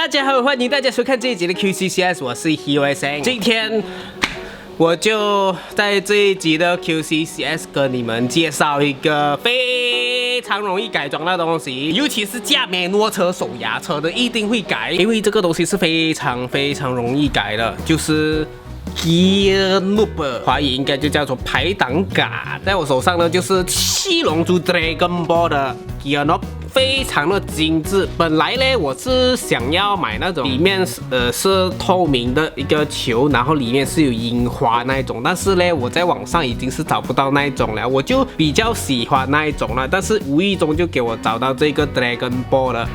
大家好，欢迎大家收看这一集的 QCCS， 我是 HeroSN。今天我就在这一集的 QCCS 跟你们介绍一个非常容易改装的东西，尤其是驾美诺车、手牙车的一定会改，因为这个东西是非常容易改的，就是 Gear Noob， 华语应该就叫做排挡杆。在我手上呢，就是七龙珠 Dragon Ball 的 Gear Noob。非常的精致。本来呢，我是想要买那种里面是透明的一个球，然后里面是有樱花那一种，但是呢，我在网上已经是找不到那一种了，我就比较喜欢那一种了。但是无意中就给我找到这个 Dragon Ball 了。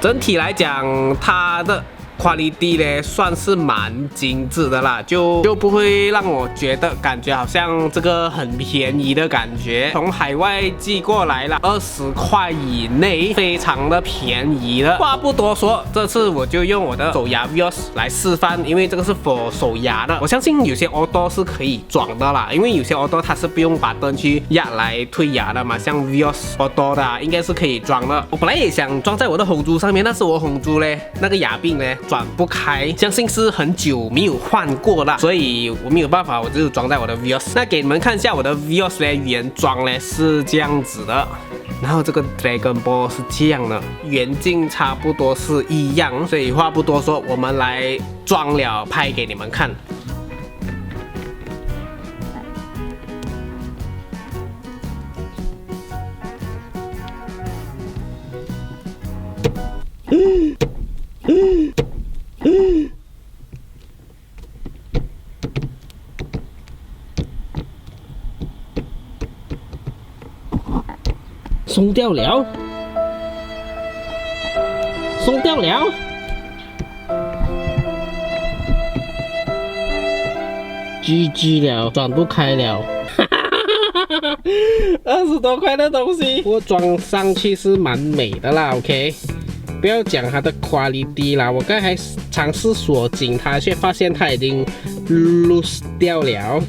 整体来讲，它的quality 呢算是蛮精致的啦，就不会让我觉得感觉好像这个很便宜的感觉。从海外寄过来了，20块以内，非常的便宜了。话不多说，这次我就用我的手牙 Vios 来示范，因为这个是 for 手牙的。我相信有些 auto 是可以装的啦，因为有些 auto 它是不用把灯去压来退牙的嘛，像 Vios auto 的应该是可以装的。我本来也想装在我的红珠上面，但是我红珠呢那个牙柄呢转不开，相信是很久没有换过了，所以我没有办法，我就装在我的 Vios。那给你们看一下我的 Vios 呢，原装呢是这样子的，然后这个 Dragon Ball 是这样的，原镜差不多是一样，所以话不多说，我们来装了拍给你们看。松掉了，松掉了，GG 了，转不开了，20多块的东西，我装上去是蛮美的啦 ，OK。不要讲它的 quality 啦，我刚才尝试锁紧它，却发现它已经 loose 掉了。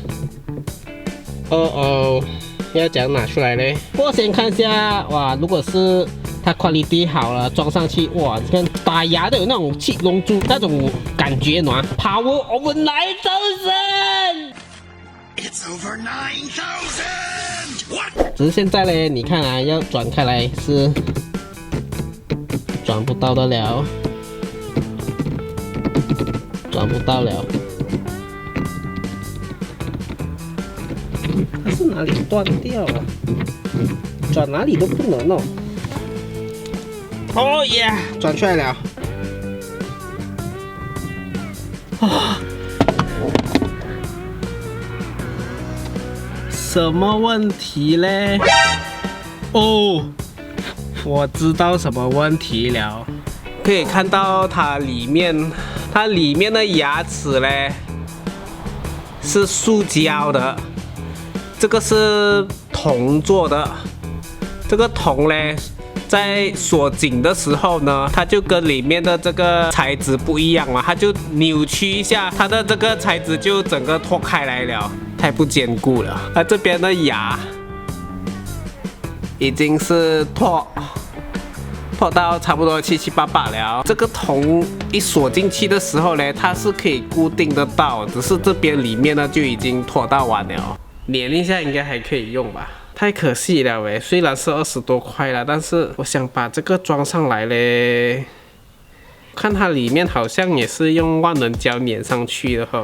要怎样拿出来呢？我先看一下，哇，如果是它 quality 好了，装上去，哇，你看打牙的有那种七龙珠那种感觉呢 ，Power over 9000。It's over 9000. What？ 只是现在呢，你看啊，要转开来是转不到的了，转不到了。它是哪里断掉啊？转哪里都不能哦。哦耶，转出来了。啊！什么问题嘞？哦，我知道什么问题了。可以看到它里面的牙齿嘞是塑胶的。这个是铜做的，这个铜呢，在锁紧的时候呢，它就跟里面的这个材质不一样嘛，它就扭曲一下，它的这个材质就整个脱开来了，太不坚固了。它这边的牙已经是脱到差不多7八了。这个铜一锁进去的时候呢，它是可以固定得到，只是这边里面呢就已经脱到完了。粘一下应该还可以用吧，太可惜了喂！虽然是20多块了，但是我想把这个装上来嘞。看它里面好像也是用万能胶粘上去的哈，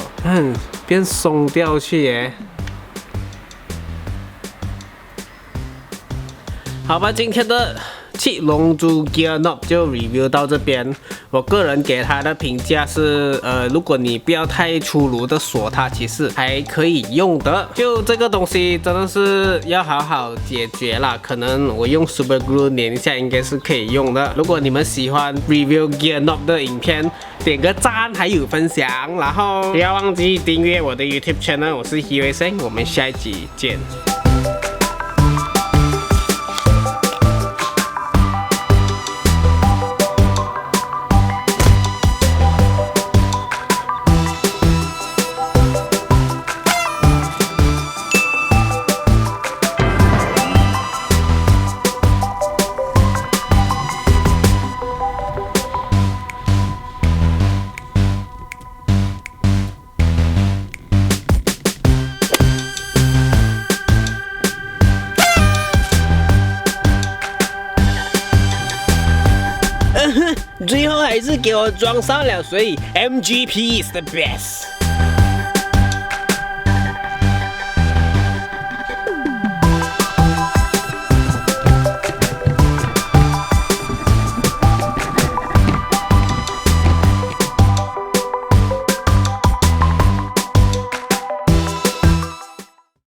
变松掉去耶。好吧，今天的七龙珠 Gear Noob 就 review 到这边。我个人给它的评价是，如果你不要太粗鲁的锁它，其实还可以用的。就这个东西真的是要好好解决啦，可能我用 Super Glue 粘一下应该是可以用的。如果你们喜欢 review Gear Noob 的影片，点个赞还有分享，然后不要忘记订阅我的 YouTube channel， 我是 HeroSN， 我们下一集见。最后还是给我装上了，所以 MGP is the best。